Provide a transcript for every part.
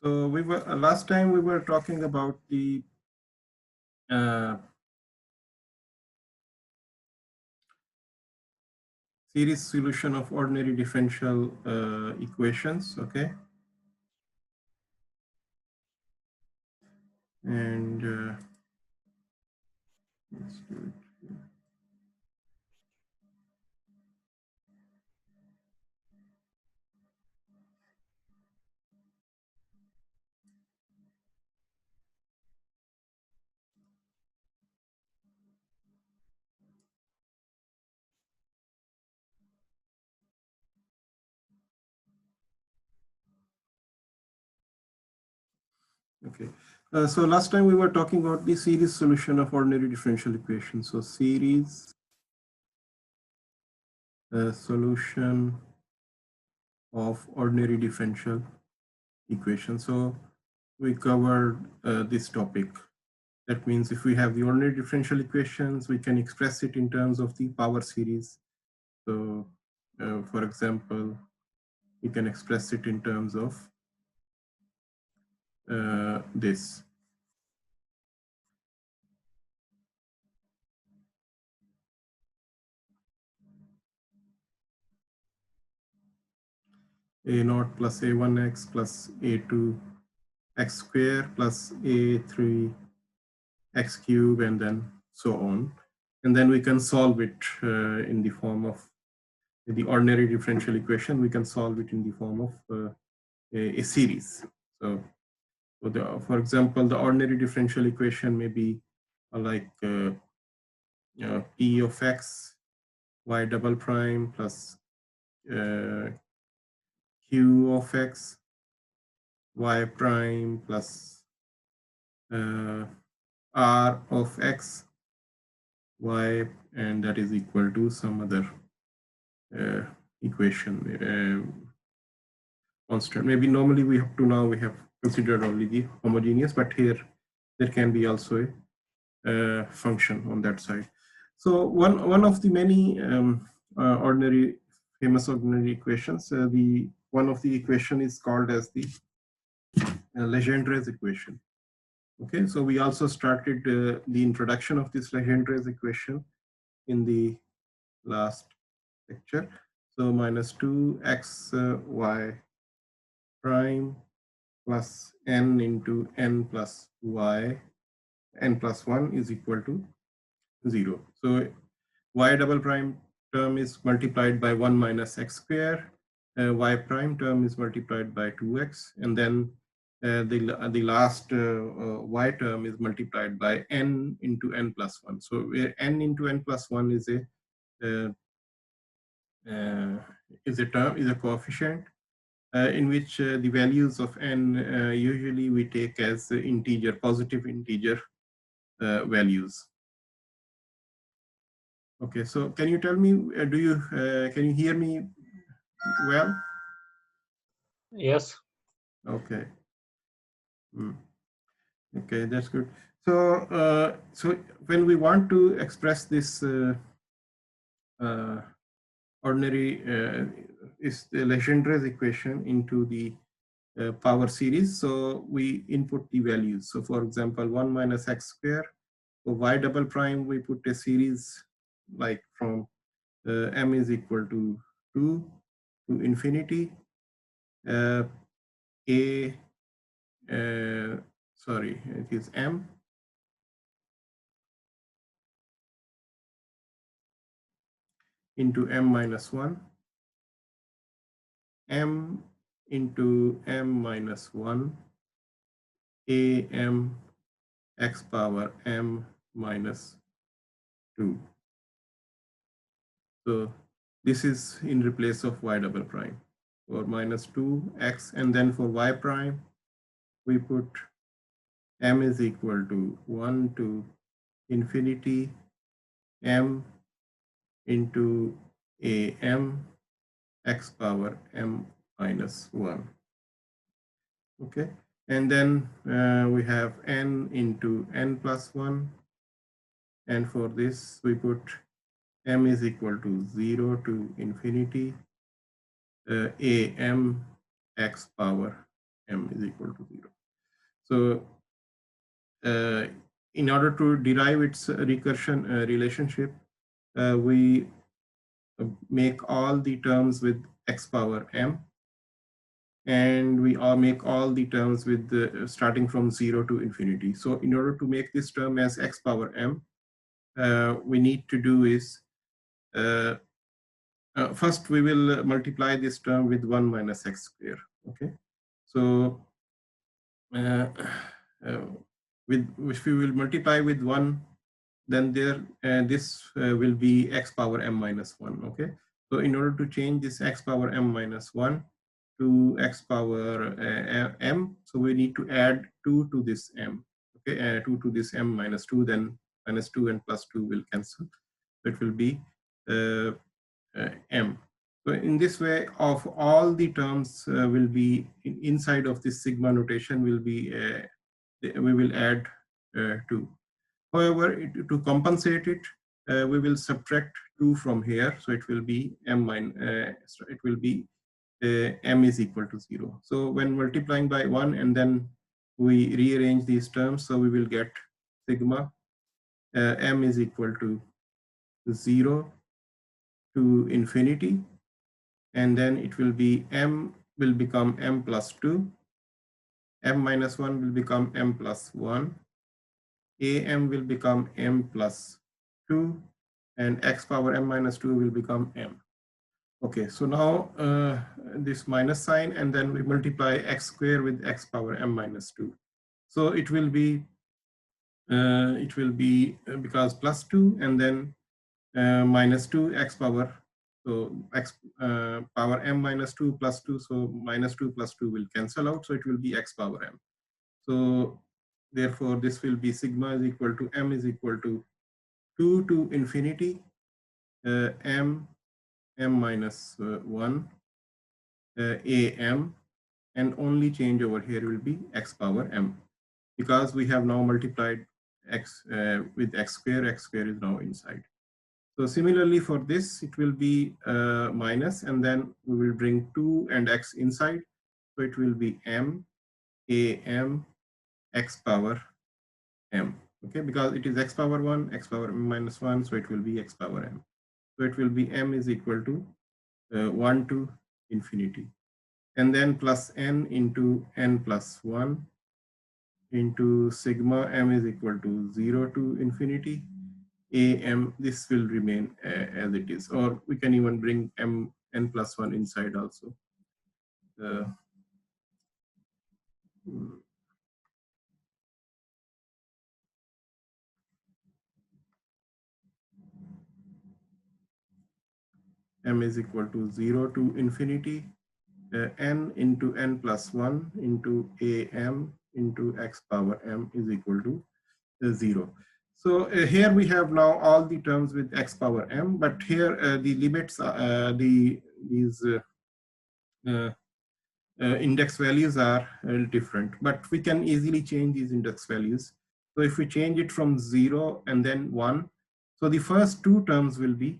So we were last time we were talking about the series solution of ordinary differential equations. Okay, and let's do it. Okay, so last time we were talking about the series solution of ordinary differential equations. So series solution of ordinary differential equation. So we covered this topic. That means if we have the ordinary differential equations, we can express it in terms of the power series. So for example, we can express it in terms of this. A0 plus A1x plus A2x square plus A3x cube, and then so on. And then we can solve it in the form of the ordinary differential equation. We can solve it in the form of a series. So for example, the ordinary differential equation may be like P of x y double prime plus Q of x y prime plus R of x y, and that is equal to some other equation constant. Maybe normally we have considered only the homogeneous, but here there can be also a function on that side. So one of the many famous ordinary equations, one of the equation is called as the Legendres equation. Okay, so we also started the introduction of this Legendres equation in the last lecture. So minus 2x y prime plus n into n plus y, n plus 1 is equal to 0. So y double prime term is multiplied by 1 minus x square, y prime term is multiplied by 2x, and then the last y term is multiplied by n into n plus 1. So where n into n plus 1 is a coefficient in which the values of n usually we take as integer, positive integer values. Okay, so can you tell me, can you hear me well? Yes. Okay. Okay, that's good. So, so when we want to express this ordinary is the Legendres equation into the power series, so we input the values. So, for example, 1 minus x square. For y double prime, we put a series like from m is equal to 2 to infinity. Sorry, it is m into m minus 1, m into m minus 1, am x power m minus 2. So this is in replace of y double prime, or minus 2x, and then for y prime, we put m is equal to 1 to infinity m into am x power m minus 1. Okay, and then we have n into n plus 1, and for this we put m is equal to 0 to infinity am x power m is equal to 0. So in order to derive its recursion relationship, we make all the terms with x power m, and we make all the terms with starting from 0 to infinity. So in order to make this term as x power m, we need to do is first we will multiply this term with 1 minus x square. Okay, so if we will multiply with 1, then this will be x power m minus 1. Okay, so in order to change this x power m minus 1 to x power m, so we need to add 2 to this m. Okay, 2 to this m minus 2, then minus 2 and plus 2 will cancel. So it will be m. So in this way, of all the terms will be inside of this sigma notation will be we will add 2. However, to compensate it, we will subtract 2 from here, so it will be m m is equal to 0. So when multiplying by 1 and then we rearrange these terms, so we will get sigma m is equal to 0 to infinity, and then it will be m will become m plus 2, m minus 1 will become m plus 1, am will become m plus 2, and x power m minus 2 will become m. Okay, so now this minus sign, and then we multiply x square with x power m minus 2. So it will be because plus 2 and then minus 2 x power, so x power m minus 2 plus 2, so minus 2 plus 2 will cancel out, so it will be x power m. So therefore this will be sigma is equal to m is equal to 2 to infinity m minus 1 am, and only change over here will be x power m, because we have now multiplied x with x square is now inside. So similarly for this, it will be minus, and then we will bring 2 and x inside. So it will be m x power m. Okay, because it is x power 1, x power m minus 1, so it will be x power m. So it will be m is equal to 1 to infinity, and then plus n into n plus 1 into sigma m is equal to 0 to infinity. Am, this will remain as it is, or we can even bring m n plus 1 inside also. M is equal to 0 to infinity, n into n plus 1 into am into x power m is equal to 0. So here we have now all the terms with x power m, but here the limits, these index values are different, but we can easily change these index values. So if we change it from 0 and then 1, so the first two terms will be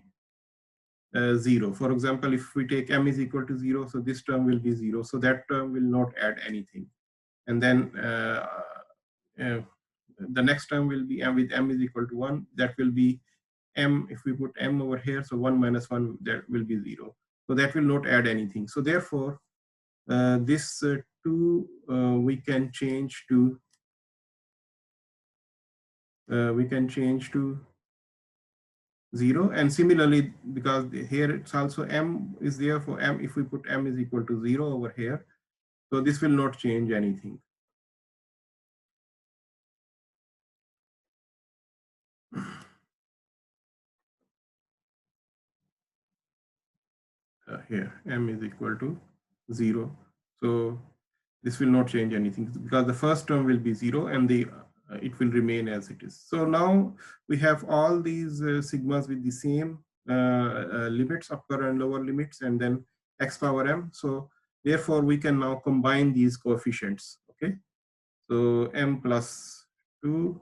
0. For example, if we take m is equal to 0, so this term will be 0, so that term will not add anything. And then the next term will be m with m is equal to 1, that will be m, if we put m over here, so 1 minus 1, that will be 0. So that will not add anything. So therefore, this 2 we can change to 0, and similarly, because here it's also m is there for m, if we put m is equal to 0 over here, so this will not change anything. Here m is equal to 0, so this will not change anything because the first term will be 0 and the it will remain as it is. So now we have all these sigmas with the same limits, upper and lower limits, and then x power m. So therefore we can now combine these coefficients. Okay, so m plus 2,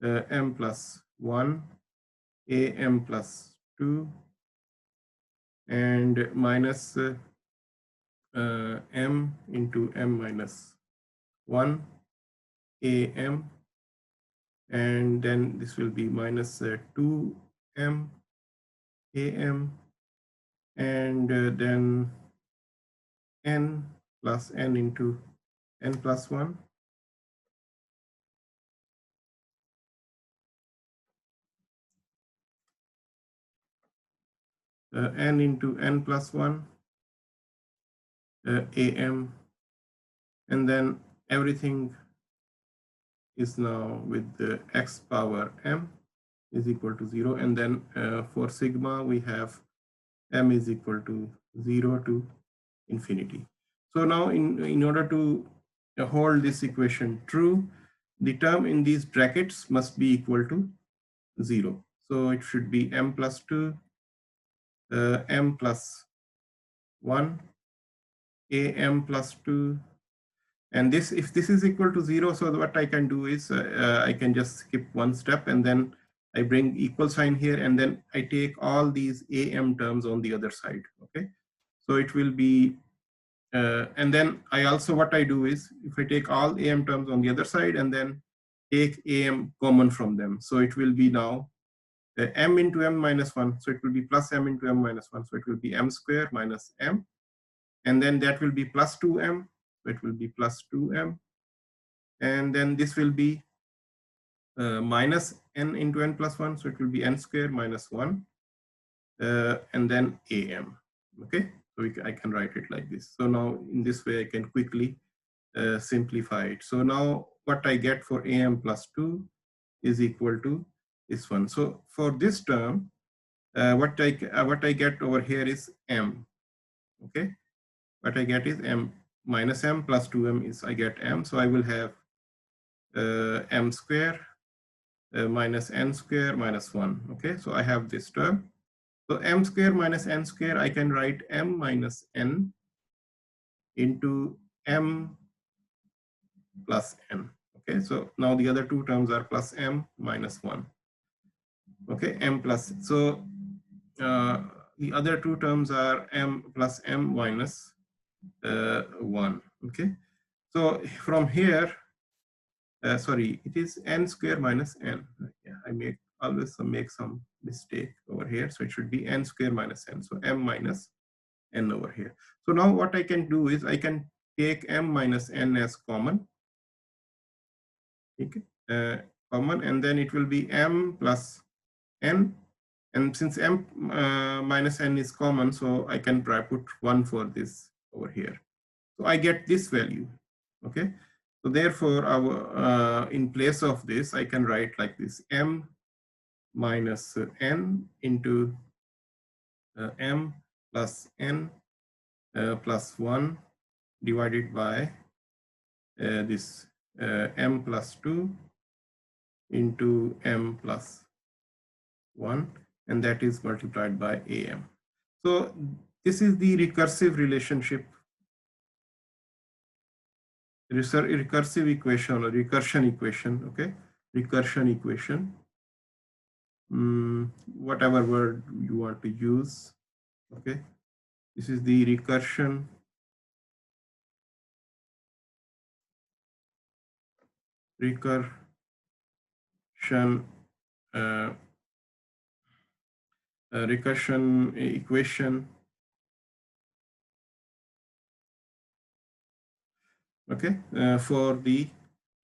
m plus 1, am plus 2, and minus m into m minus 1 am, and then this will be minus 2 m am, and then n plus n into n plus 1, n into n plus 1 am, and then everything is now with the x power m is equal to 0, and then for sigma we have m is equal to 0 to infinity. So now in order to hold this equation true, the term in these brackets must be equal to 0. So it should be m plus 2, m plus 1, am plus 2, and this, if this is equal to 0, so what I can do is I can just skip one step, and then I bring equal sign here, and then I take all these am terms on the other side. Okay, so it will be and then I also, what I do is, if I take all am terms on the other side and then take am common from them, so it will be now m into m minus 1, so it will be plus m into m minus 1, so it will be m square minus m, and then that will be plus 2m, so it will be plus 2m, and then this will be minus n into n plus 1, so it will be n square minus 1, and then am. Okay, so I can write it like this. So now in this way I can quickly simplify it. So now what I get for am plus 2 is equal to this one. So for this term, what I get over here is m. Okay, what I get is m minus m plus 2m is, I get m. So I will have m square minus n square minus 1. Okay, so I have this term. So m square minus n square, I can write m minus n into m plus n. Okay, so now the other two terms are plus m minus 1. Okay, m plus, so the other two terms are m plus m minus 1. Okay, so from here, sorry, it is n square minus n. Yeah, I always make some mistake over here. So it should be n square minus n. So m minus n over here. So now what I can do is I can take m minus n as common. Okay, common, and then it will be m plus n. And since m minus n is common, so I can put 1 for this over here. So I get this value. Okay, so therefore, in place of this, I can write like this: m minus n into m plus n plus 1 divided by this m plus 2 into m plus 1, and that is multiplied by am. So this is the recursive relationship, recursive equation or recursion equation. Okay, recursion equation, whatever word you want to use. Okay, this is the recursion recursion equation. Okay, for the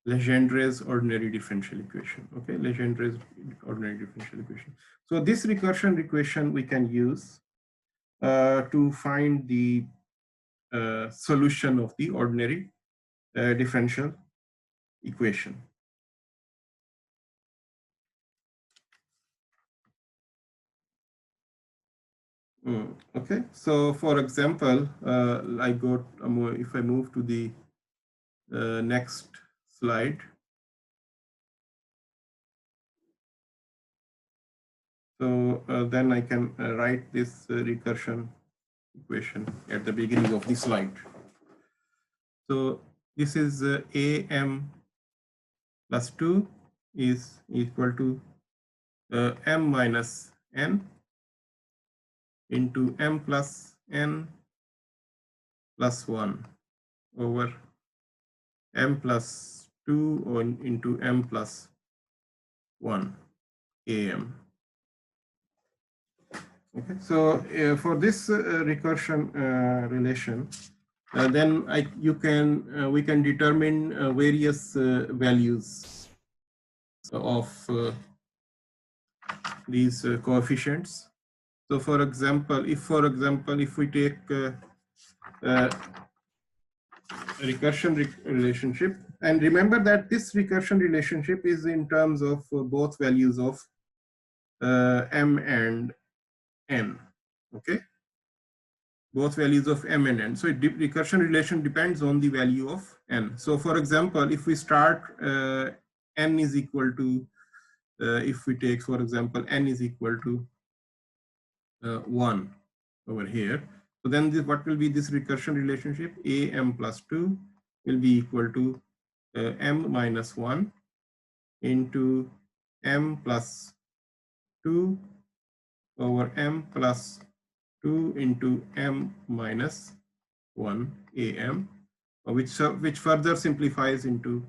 Legendres ordinary differential equation. Okay, Legendres ordinary differential equation. So this recursion equation we can use to find the solution of the ordinary differential equation. Okay, so for example, if I move to the next slide. So then I can write this recursion equation at the beginning of the slide. So this is am plus 2 is equal to m minus n into m plus n plus 1 over m plus 2 into m plus 1 am. Okay, so for this recursion relation, then we can determine various values of these coefficients. So for example, if we take recursion relationship, and remember that this recursion relationship is in terms of both values of m and n, okay, both values of m and n. So recursion relation depends on the value of n. So for example, if we start n is equal to if we take, for example, n is equal to 1 over here, so then what will be this recursion relationship? A m plus 2 will be equal to m minus 1 into m plus 2 over m plus 2 into m minus 1 am, which further simplifies into,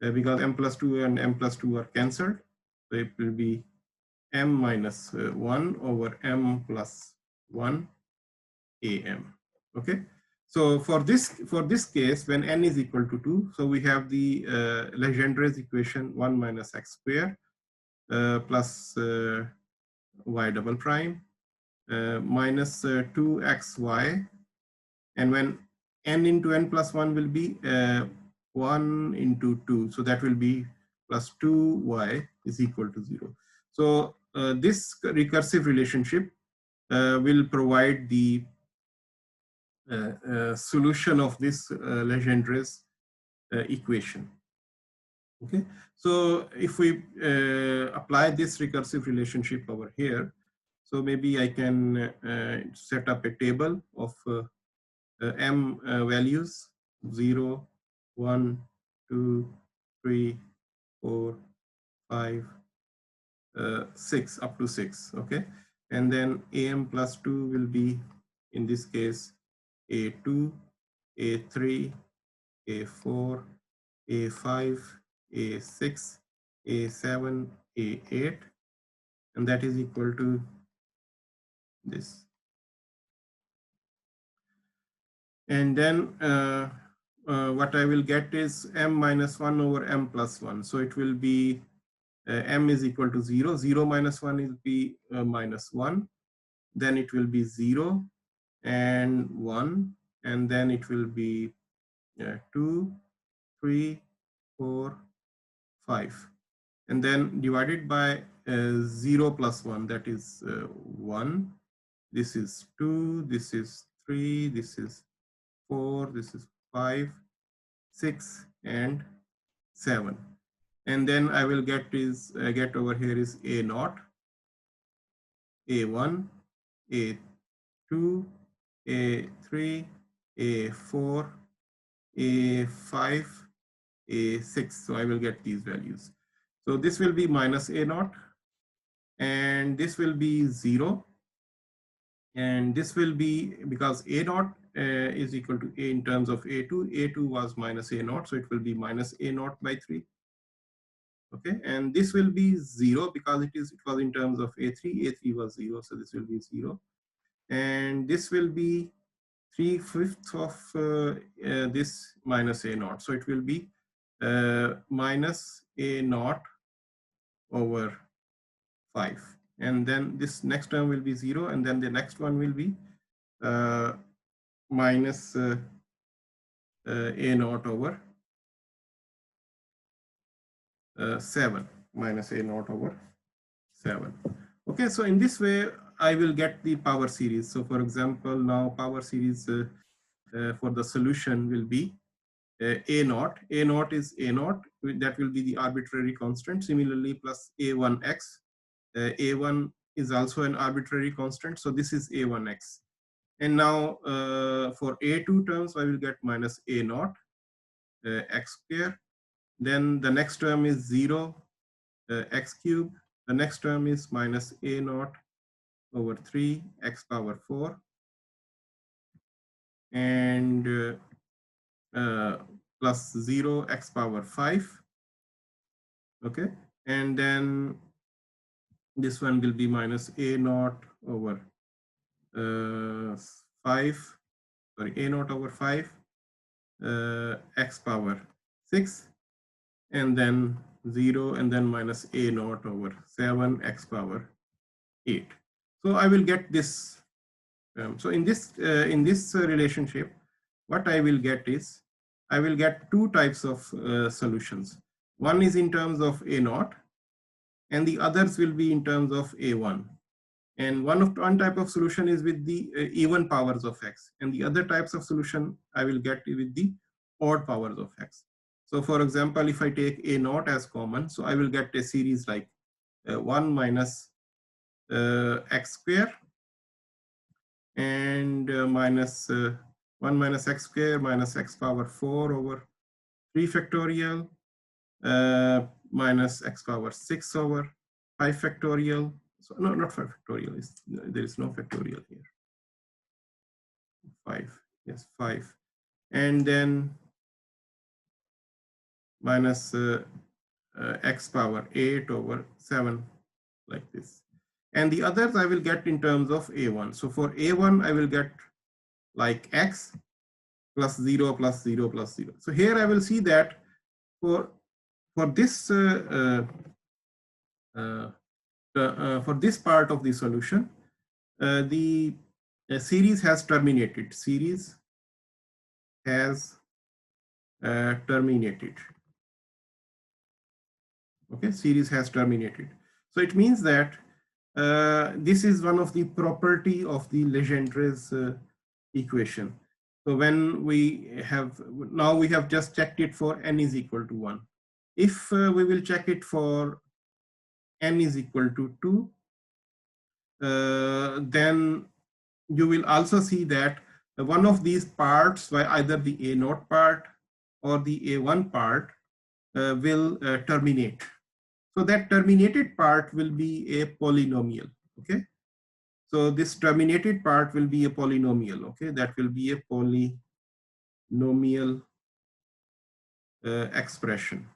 because m plus 2 and m plus 2 are cancelled, so it will be m minus 1 over m plus 1 am. Okay, so for this case, when n is equal to 2, so we have the Legendres equation 1 minus x square plus y double prime minus 2xy, and when n into n plus 1 will be 1 into 2, so that will be plus 2y is equal to 0. So this recursive relationship will provide the solution of this Legendres equation. Okay, so if we apply this recursive relationship over here, so maybe I can set up a table of m values 0, 1, 2, 3, 4, 5, 6, up to 6. Okay, and then am plus 2 will be, in this case, a2, a3, a4, a5, a6, a7, a8, and that is equal to this. And then what I will get is m minus 1 over m plus 1. So it will be m is equal to 0. 0 minus 1 will be minus 1. Then it will be 0 and 1. And then it will be 2, 3, 4, 5. And then divided by 0 plus 1, that is 1. This is 2, this is 3, this is 4, this is 5, 6, and 7. And then I will get over here is a naught, a1, a2, a3, a4, a5, a6. So I will get these values. So this will be minus a naught, and this will be 0, and this will be, because a naught is equal to a in terms of a2. a2 was minus a naught, so it will be minus a naught by 3. Okay, and this will be 0 because it was in terms of a3. a3 was 0, so this will be 0, and this will be 3/5 of this minus a naught, so it will be minus a naught over 5, and then this next term will be 0, and then the next one will be minus a naught over 7, minus a naught over 7. Okay, so in this way I will get the power series. So for example, now power series for the solution will be a naught. A naught is a naught, that will be the arbitrary constant. Similarly, plus a1x. A1 is also an arbitrary constant, so this is a1x. And now for a2 terms, I will get minus a naught x square. Then the next term is 0 x cube. The next term is minus a naught over 3 x power 4. and plus 0 x power 5. Okay, and then this one will be minus a naught over 5, sorry, a naught over 5 x power 6, and then 0, and then minus a naught over 7 x power 8. So I will get this. So in this relationship, what I will get is I will get two types of solutions. One is in terms of a naught, and the others will be in terms of a1. And one type of solution is with the even powers of x, and the other types of solution I will get with the odd powers of x. So for example, if I take a naught as common, so I will get a series like 1 minus x square and minus 1 minus x square minus x power 4 over 3 factorial minus x power 6 over 5 factorial. So no, not 5 factorial. There is no factorial here. 5, yes, 5, and then minus x power 8 over 7, like this. And the others I will get in terms of a1. So for a1 I will get like x plus 0 plus 0 plus 0. So here I will see that for this for this part of the solution, the series has terminated. Series has terminated. Okay, series has terminated. So it means that this is one of the property of the Legendres equation. So when we have, now we have just checked it for n is equal to 1. If we will check it for n is equal to 2, then you will also see that one of these parts, by either the a naught part or the a1 part, will terminate. So that terminated part will be a polynomial. Okay, so this terminated part will be a polynomial. Okay, that will be a polynomial expression.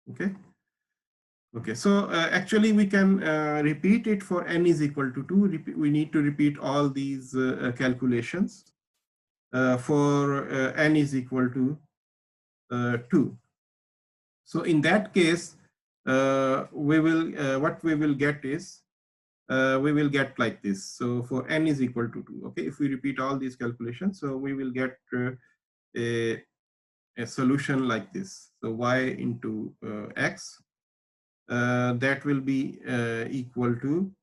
Okay. Okay, so actually we can repeat it for n is equal to 2. We need to repeat all these calculations for n is equal to 2. So in that case, we will what we will get is we will get like this. So for n is equal to 2. Okay, if we repeat all these calculations, so we will get a solution like this. So y into x. That will be equal to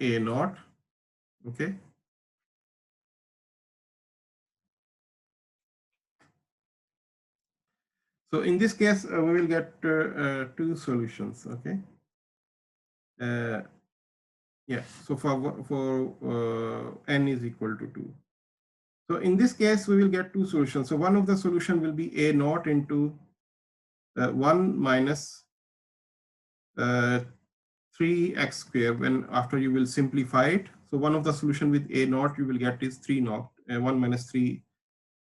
a naught. Okay, so in this case we will get two solutions. Okay, yeah, so for n is equal to 2. So in this case, we will get two solutions. So one of the solution will be a naught into 1 minus 3x square, when after you will simplify it. So one of the solution with a naught you will get is 3 naught, 1 minus 3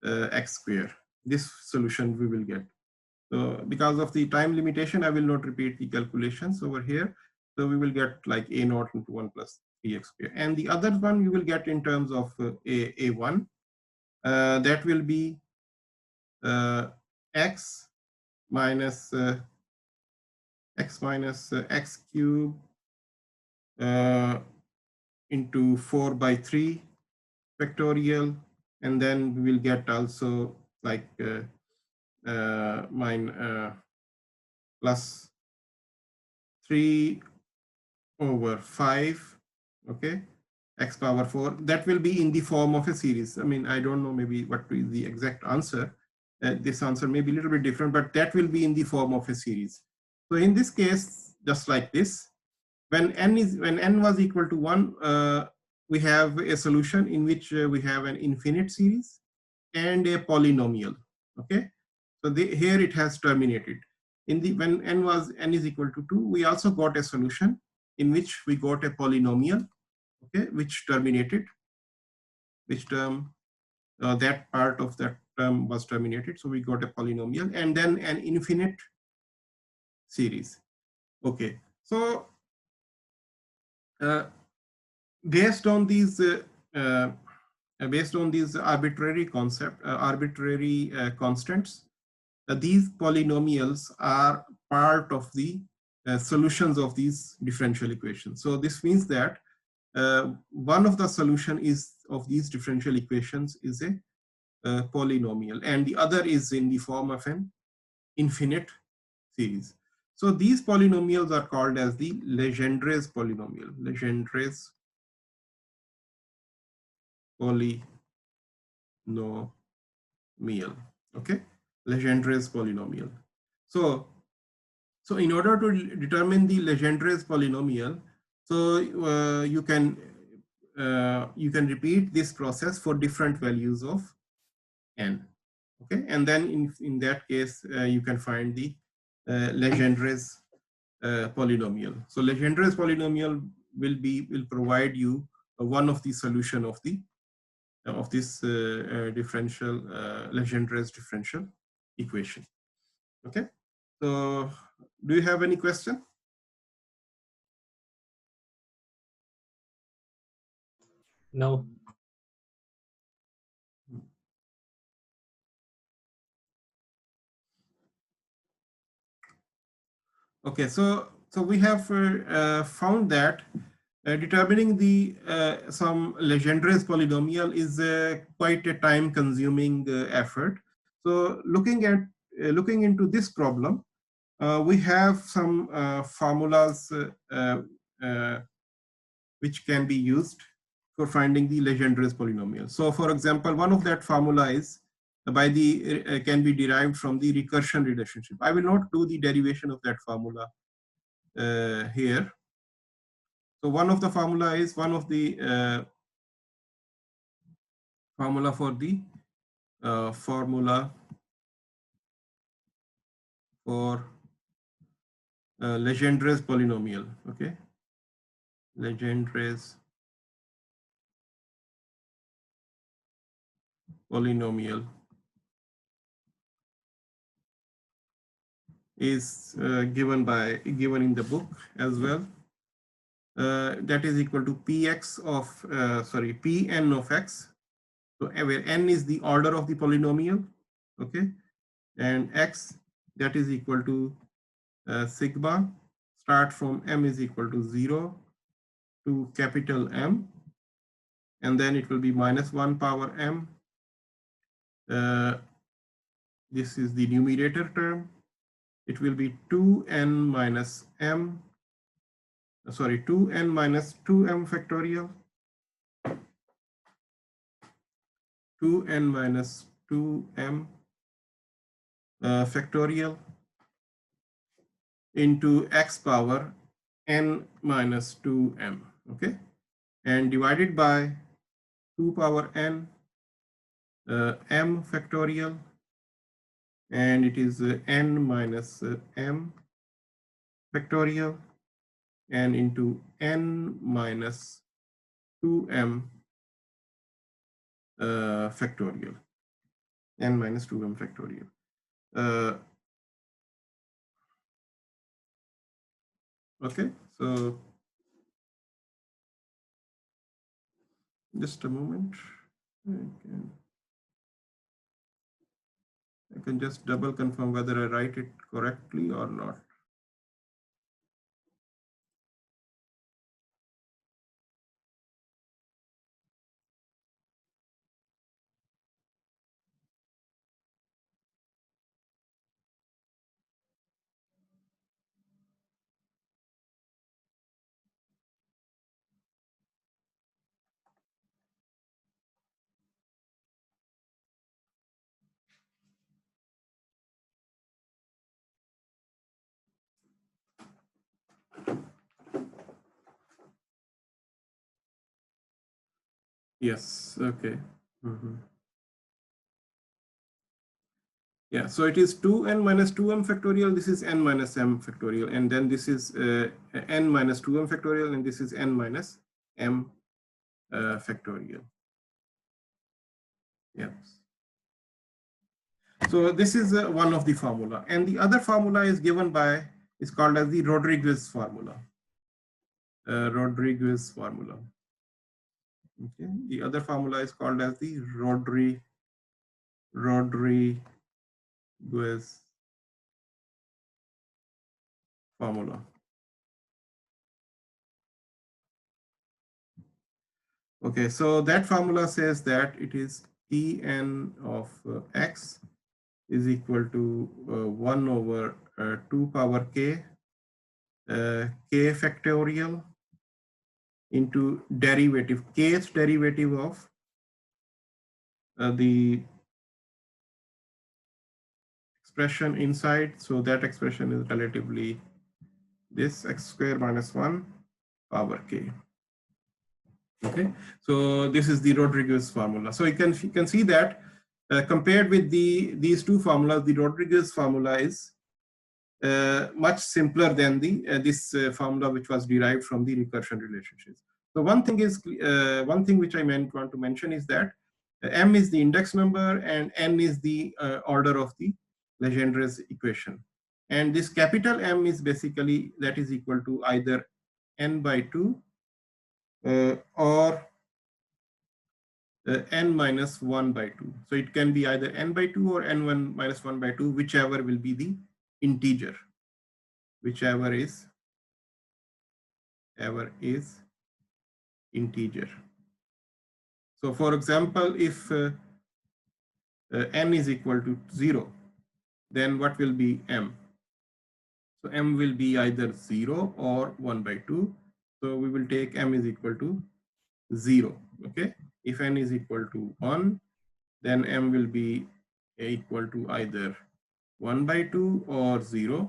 x square. This solution we will get. So because of the time limitation, I will not repeat the calculations over here. So we will get like a naught into 1 plus 3x square. And the other one you will get in terms of a1. That will be x minus x cube into 4 by 3 factorial, and then we will get also like plus 3 over 5. Okay, x power 4. That will be in the form of a series. I mean, I don't know maybe what is the exact answer. This answer may be a little bit different, but that will be in the form of a series. So in this case, just like this, when n was equal to 1, we have a solution in which we have an infinite series and a polynomial. Okay, so here it has terminated. when n is equal to 2, we also got a solution in which we got a polynomial, okay, which terminated, which term, that part of that term was terminated. So we got a polynomial and then an infinite series. Okay, so based on these arbitrary constants, these polynomials are part of the solutions of these differential equations. So this means that one of the solution is of these differential equations is a polynomial, and the other is in the form of an infinite series. So these polynomials are called as the Legendres polynomial. Legendres polynomial. Okay, Legendres polynomial. So in order to determine the Legendres polynomial, so you can repeat this process for different values of n. Okay, and then in that case you can find the Legendres polynomial. So Legendres polynomial will provide you one of the solution of this differential Legendres differential equation. Okay, so do you have any question? No. Okay, so we have found that determining the some Legendres polynomial is quite a time-consuming effort. So looking into this problem, we have some formulas which can be used for finding the Legendres polynomial. So, for example, one of that formula is can be derived from the recursion relationship. I will not do the derivation of that formula here. So one of the formula is one of the formula for the formula for Legendres polynomial. Okay, Legendres polynomial is given in the book as well. That is equal to px of pn of x. So where n is the order of the polynomial, okay, and x, that is equal to sigma start from m is equal to 0 to capital M, and then it will be minus 1 power m. This is the numerator term. It will be 2n minus m, 2n minus 2m factorial, 2n minus 2m factorial into x power n minus 2m, okay, and divided by 2 power n m factorial, and it is n minus m factorial, and into n minus 2m factorial, n minus 2m factorial. Okay, so just a moment. I can just double confirm whether I write it correctly or not. Yes, okay. Yeah, so it is 2n minus 2m factorial. This is n minus m factorial, and then this is n minus 2m factorial, and this is n minus m factorial. Yeah. So this is one of the formula, and the other formula is given by, is called as the Rodriguez formula. Rodriguez formula. Okay, the other formula is called as the Rodriguez formula. Okay, so that formula says that it is Tn of x is equal to 1 over 2 power k, k factorial into derivative, kth derivative of the expression inside. So that expression is relatively this x square minus 1 power k. Okay, so this is the Rodriguez formula. So you can see that compared with these two formulas, the Rodriguez formula is much simpler than the this formula which was derived from the recursion relationships. So one thing which I want to mention is that m is the index number and n is the order of the Legendres equation, and this capital M is basically that is equal to either n by 2 or n minus 1 by 2. So it can be either n by 2 or n1 minus 1 by 2, whichever will be the integer, whichever is integer. So for example, if n is equal to 0, then what will be m? So m will be either 0 or 1 by 2. So we will take m is equal to 0. Okay. If n is equal to 1, then m will be equal to either 1 by 2 or 0.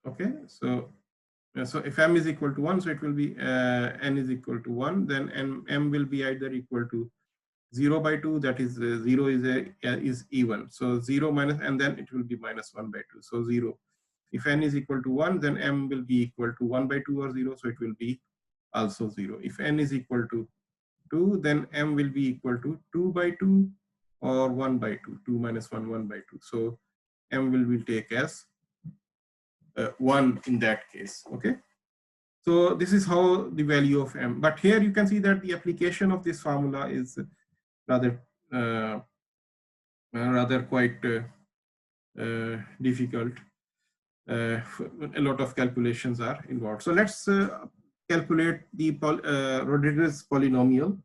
Okay. So if m is equal to 1, so it will be n is equal to 1, then m will be either equal to 0 by 2, that is 0 is even. So 0 minus, and then it will be minus 1 by 2. So 0. If n is equal to 1, then m will be equal to 1 by 2 or 0. So it will be also 0. If n is equal to 2, then m will be equal to 2 by 2 or 1 by 2. 2 minus 1, 1 by 2. So m will take as 1 in that case. Okay. So this is how the value of m. But here you can see that the application of this formula is rather quite difficult. A lot of calculations are involved. So let's calculate the Rodriguez polynomial.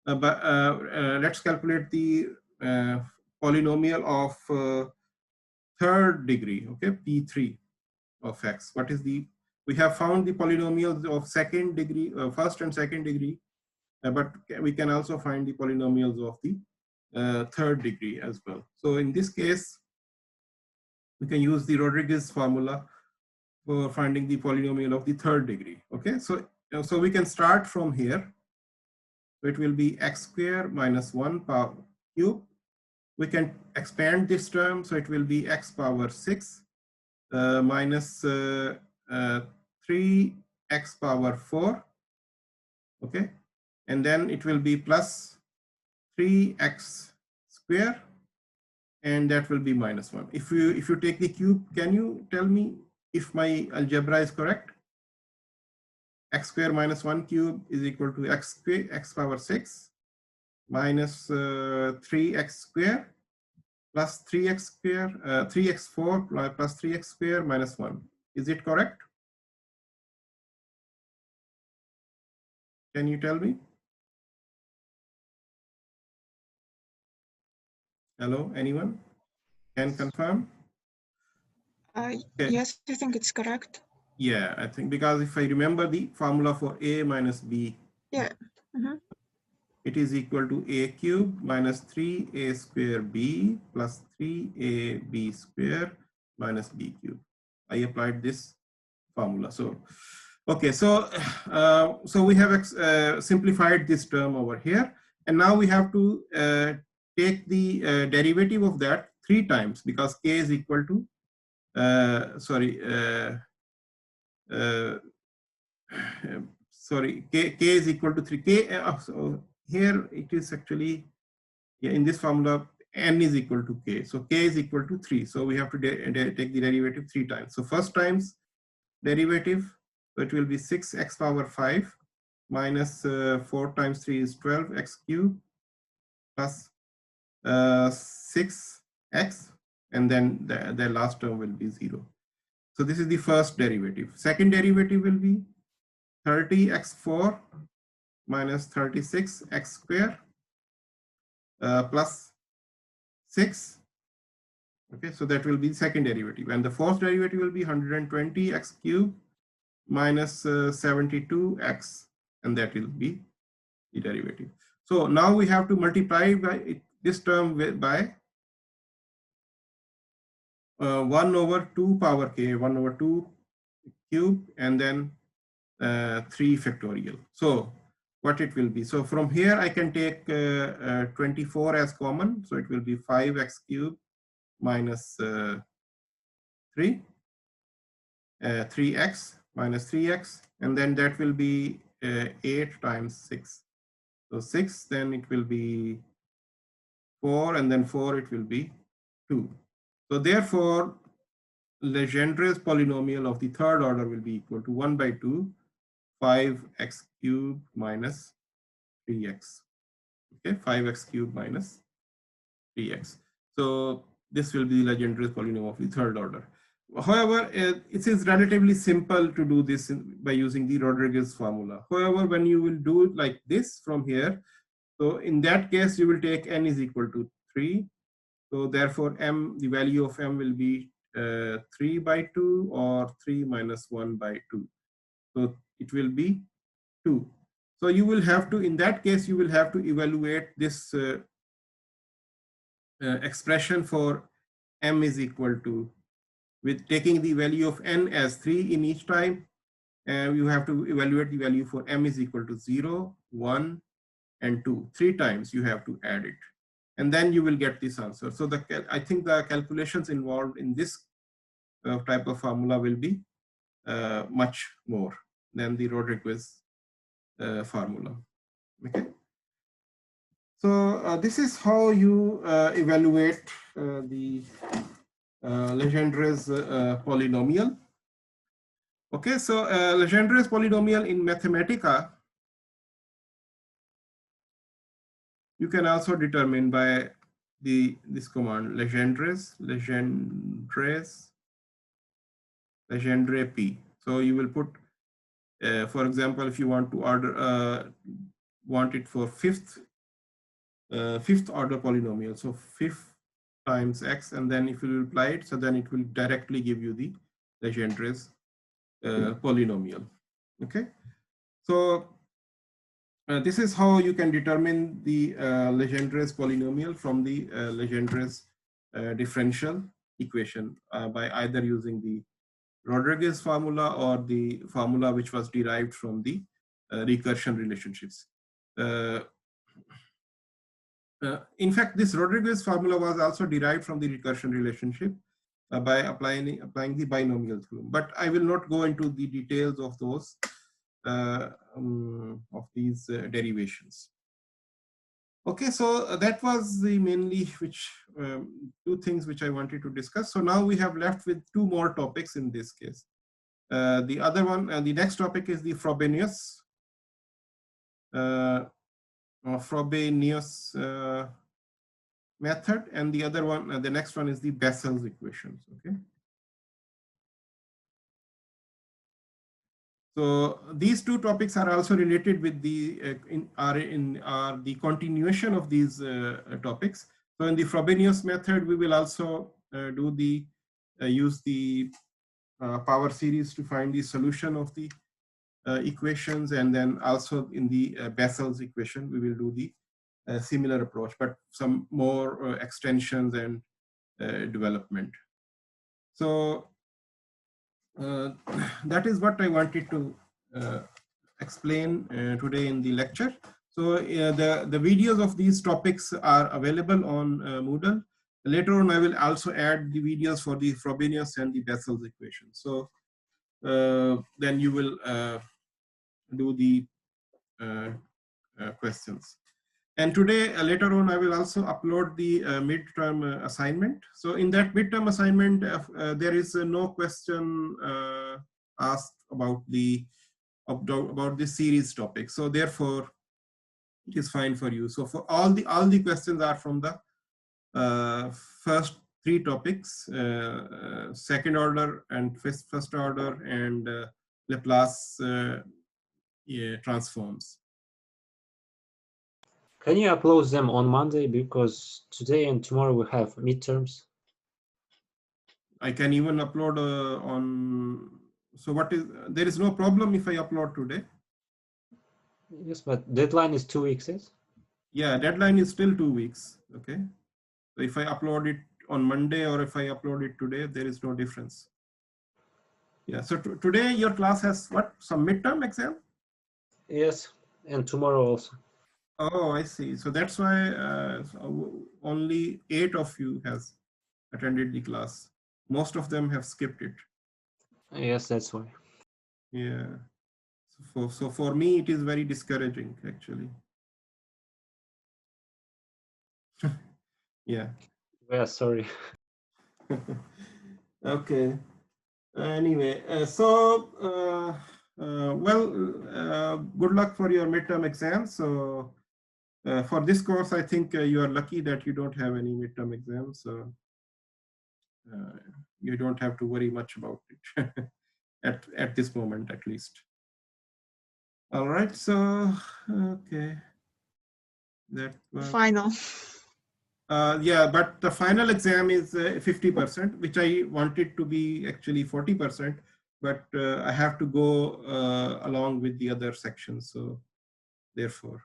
Let's calculate the polynomial of third degree. Okay, P3 of x. What is the? We have found the polynomials of second degree, first and second degree, but we can also find the polynomials of the third degree as well. So in this case, we can use the Rodriguez formula for finding the polynomial of the third degree. Okay, so we can start from here. So it will be x square minus 1 power cube. We can expand this term, so it will be x power 6 minus 3x power 4. Okay, and then it will be plus 3x square, and that will be minus 1. If you take the cube, can you tell me if my algebra is correct? X square minus 1 cube is equal to x power 6 minus 3x square plus 3x square, 3x4 plus 3x square minus 1. Is it correct? Can you tell me? Hello, anyone? Can confirm? Okay. Yes, I think it's correct. Yeah, I think because if I remember the formula for a minus b, yeah, it is equal to a cube minus 3a square b plus 3ab square minus b cube. I applied this formula. So, okay, so so we have simplified this term over here, and now we have to take the derivative of that 3 times, because k is equal to k is equal to 3. So here it is actually, yeah, in this formula n is equal to k, so k is equal to 3, so we have to take the derivative 3 times. So first times derivative, so it will be 6x power 5 minus 4 times 3 is 12x cubed plus 6x, and then the last term will be 0. So this is the first derivative. Second derivative will be 30x4 minus 36x square plus 6. Okay, so that will be the second derivative. And the fourth derivative will be 120x cubed minus 72x, and that will be the derivative. So now we have to multiply by this term by 1 over 2 power k, 1 over 2 cube, and then 3 factorial. So what it will be? So from here I can take 24 as common. So it will be 5x cubed minus 3x minus 3x, and then that will be 8 times 6. So 6, then it will be 4, and then 4 it will be 2. So therefore, Legendres polynomial of the third order will be equal to 1 by 2 5x cubed minus 3x. Okay, 5x cubed minus 3x. So this will be the Legendres polynomial of the third order. However, it is relatively simple to do this by using the Rodriguez formula. However, when you will do it like this from here, so in that case, you will take n is equal to 3. So therefore, the value of m will be 3 by 2 or 3 minus 1 by 2. So it will be 2. So you will have to, in that case, you will have to evaluate this expression for m is equal to, with taking the value of n as 3 in each time, you have to evaluate the value for m is equal to 0, 1, and 2. 3 times you have to add it, and then you will get this answer. So I think the calculations involved in this type of formula will be much more than the Rodriguez formula. Okay. So this is how you evaluate the Legendres polynomial. Okay, so Legendres polynomial in Mathematica, you can also determine by this command Legendre P. So you will put, for example, if you want to want it for fifth order polynomial, so 5 times x, and then if you apply it, so then it will directly give you the Legendres polynomial. Okay, so this is how you can determine the Legendres polynomial from the Legendres differential equation by either using the Rodriguez formula or the formula which was derived from the recursion relationships. In fact, this Rodriguez formula was also derived from the recursion relationship by applying the binomial theorem. But I will not go into the details of those of these derivations. Okay, so that was the mainly which 2 things which I wanted to discuss. So now we have left with 2 more topics in this case. The other one, the next topic is the Frobenius method, and the other one, the next one is the Bessel's equations. Okay. So these 2 topics are also related with the are the continuation of these topics. So in the Frobenius method, we will also do the use the power series to find the solution of the equations, and then also in the Bessel's equation, we will do the similar approach, but some more extensions and development. So that is what I wanted to explain today in the lecture. So the videos of these topics are available on Moodle. Later on, I will also add the videos for the Frobenius and the Bessel's equation. So then you will do the questions. And today, later on, I will also upload the midterm assignment. So in that midterm assignment, there is no question asked about the series topic. So therefore, it is fine for you. So for all the questions are from the first three topics: second order and first order and Laplace transforms. Can you upload them on Monday, because today and tomorrow we have midterms? I can even upload on. So what is, there is no problem if I upload today? Yes, but deadline is 2 weeks, yes? Yeah, deadline is still 2 weeks. Okay. So if I upload it on Monday or if I upload it today, there is no difference. Yeah. So today your class has what? Some midterm exam? Yes, and tomorrow also. Oh, I see. So that's why only 8 of you has attended the class. Most of them have skipped it. Yes, that's why. Yeah. So for me, it is very discouraging, actually. Yeah. Yeah, sorry. Okay. Anyway, good luck for your midterm exams. So for this course, I think you are lucky that you don't have any midterm exams. So you don't have to worry much about it at this moment, at least. All right. So okay, that was Final. yeah, but the final exam is 50%, which I wanted to be actually 40%, but I have to go along with the other sections. So therefore,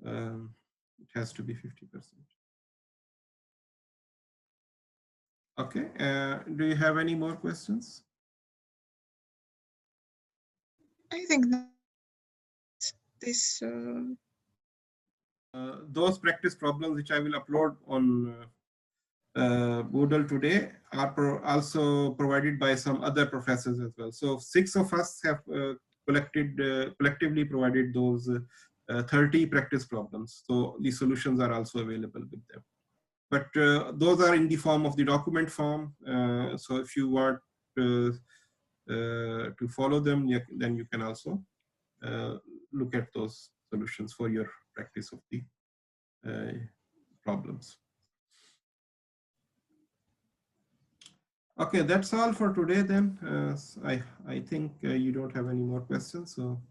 it has to be 50%. Okay. Do you have any more questions? I think that this. Those practice problems which I will upload on Moodle today are also provided by some other professors as well. So 6 of us have collectively provided those 30 practice problems. So the solutions are also available with them. But those are in the form of the document form. So if you want to follow them, then you can also look at those solutions for your practice of the problems. Okay, that's all for today then. I think you don't have any more questions. So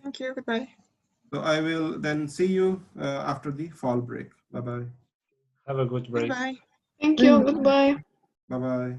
Thank you. Goodbye. so I will then see you after the fall break. Bye-bye. Have a good break. Goodbye. Thank you. Goodbye. Bye-bye.